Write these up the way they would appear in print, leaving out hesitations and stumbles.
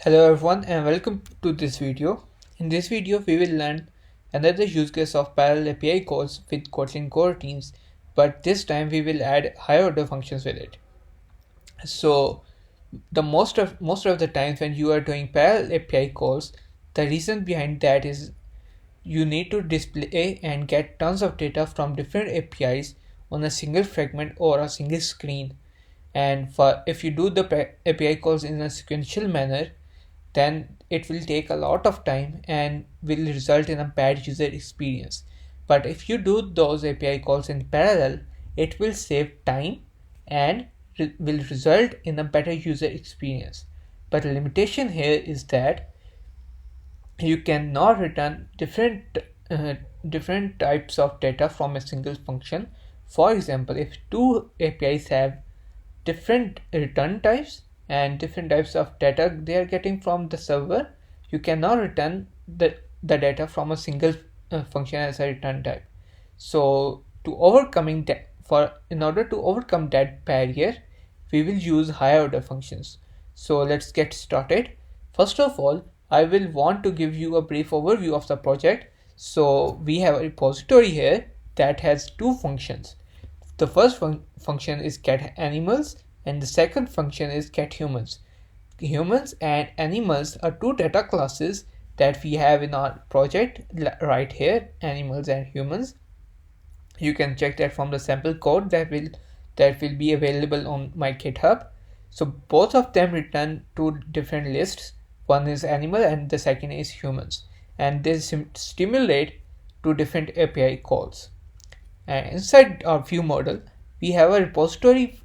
Hello everyone and welcome to this video. In this video we will learn another use case of parallel API calls with Kotlin Coroutines, but this time we will add higher order functions with it. So the most of the times when you are doing parallel API calls, the reason behind that is you need to display and get tons of data from different APIs on a single fragment or a single screen. And if you do the API calls in a sequential manner, then it will take a lot of time and will result in a bad user experience. But if you do those API calls in parallel, it will save time and will result in a better user experience. But the limitation here is that you cannot return different types of data from a single function. For example, if two APIs have different return types and different types of data they are getting from the server, you cannot return the data from a single function as a return type. So in order to overcome that barrier, we will use higher order functions. So let's get started. First of all, I will want to give you a brief overview of the project. So we have a repository here that has two functions. The first function is get animals and the second function is get humans. Humans and animals are two data classes that we have in our project right here, animals and humans. You can check that from the sample code that will be available on my GitHub. So both of them return two different lists. One is animal and the second is humans, and they stimulate two different API calls. And inside our view model, we have a repository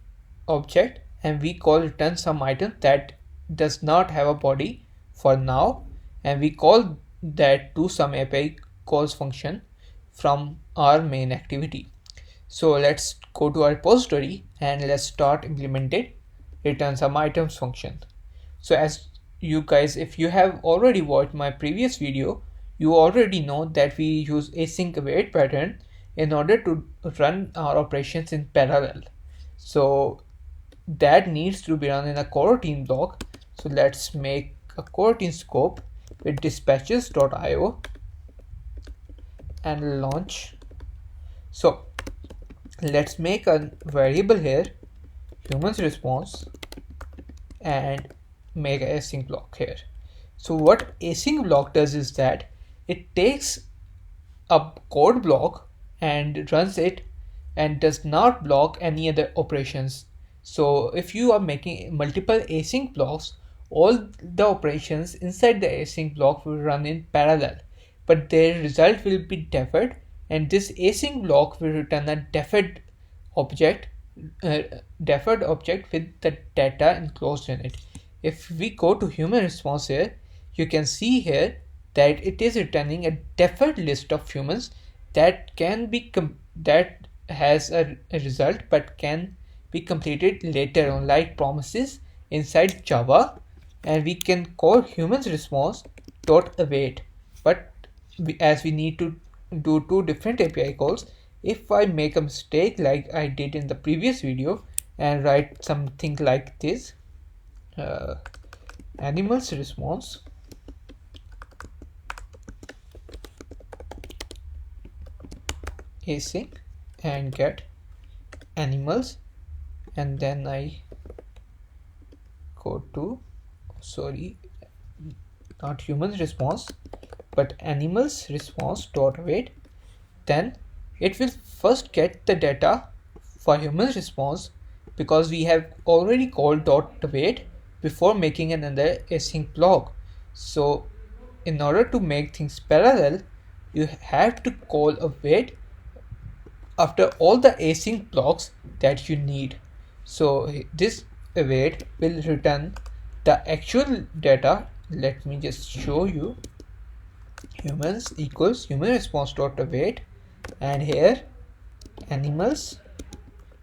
object and we call return some item that does not have a body for now, and we call that to some API calls function from our main activity. So let's go to our repository and let's start implementing return some items function. So as you guys, if you have already watched my previous video, you already know that we use async await pattern in order to run our operations in parallel. So that needs to be run in a coroutine block. So let's make a coroutine scope with dispatches.io and launch. So let's make a variable here, humans response, and make an async block here. So what async block does is that it takes a code block and runs it and does not block any other operations. So if you are making multiple async blocks, all the operations inside the async block will run in parallel, but their result will be deferred, and this async block will return a deferred object with the data enclosed in it. If we go to human response here, you can see here that it is returning a deferred list of humans that has a result but can be completed later on, like promises inside Java, and we can call humans response dot await. But as we need to do two different API calls, if I make a mistake like I did in the previous video and write something like this, animals response async and get animals, and then I go to not humans response but animals response dot await, then it will first get the data for humans response because we have already called dot await before making another async block. So in order to make things parallel, you have to call await after all the async blocks that you need. So this await will return the actual data. Let me just show you. Humans equals human response dot await, and here animals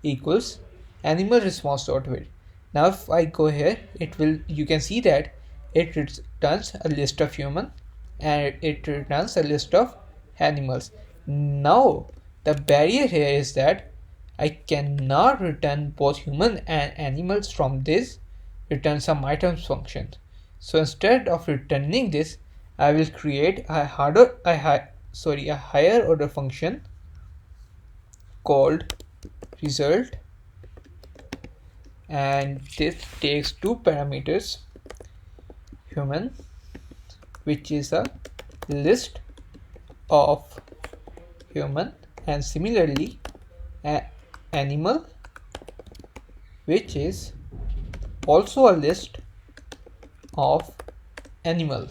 equals animal response dot await. Now if I go here, you can see that it returns a list of human and it returns a list of animals. Now the barrier here is that I cannot return both human and animals from this return some items function. So instead of returning this, I will create a higher order function called result, and this takes two parameters, human, which is a list of human, and similarly animal, which is also a list of animal,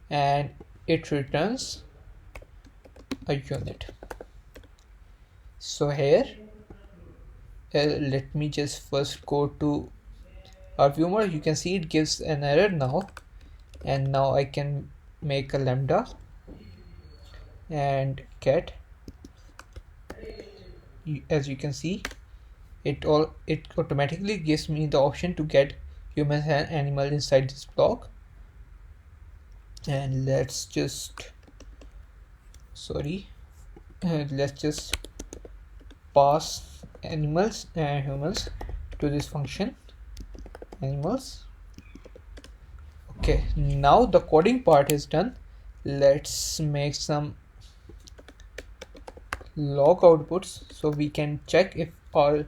and it returns a unit. So here let me just first go to our viewer. You can see it gives an error now, and now I can make a lambda and get, as you can see, it automatically gives me the option to get humans and animal inside this block. And let's just pass animals and humans to this function animals. Okay, now the coding part is done. Let's make some log outputs so we can check if all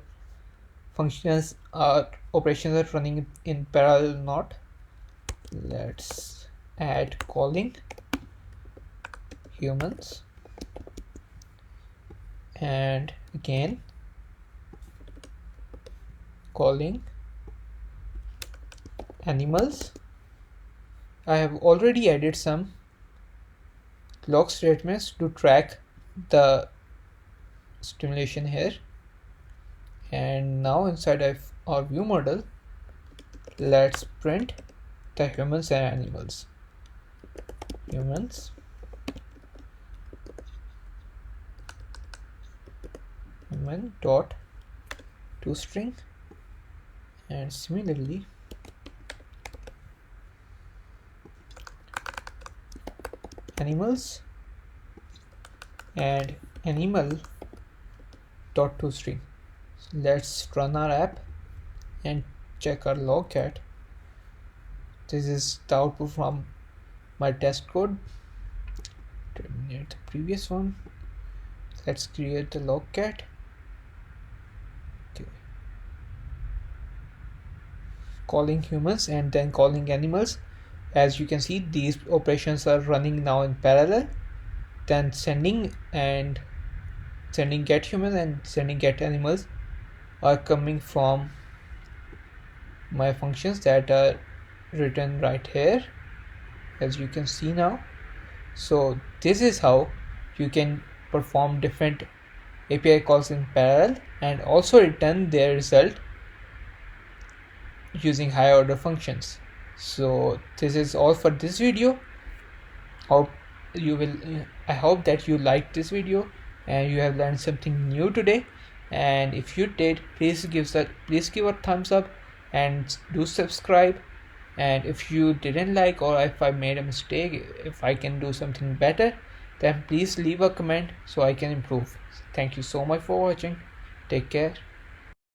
functions or operations are running in parallel or not. Let's add calling humans, and again calling animals. I have already added some log statements to track the stimulation here, and now inside of our view model, let's print the humans and animals. Humans human dot toString, and similarly animals and animal dot toString. Let's run our app and check our logcat. This is the output from my test code. Terminate the previous one. Let's create the logcat. Okay. Calling humans and then calling animals. As you can see, these operations are running now in parallel. Then sending get human and sending get animals are coming from my functions that are written right here, as you can see now. So this is how you can perform different API calls in parallel and also return their result using higher order functions. So this is all for this video. I hope that you liked this video and you have learned something new today. And if you did, please give a thumbs up and do subscribe. And if you didn't like, or if I made a mistake, if I can do something better, then please leave a comment so I can improve. Thank you so much for watching. Take care.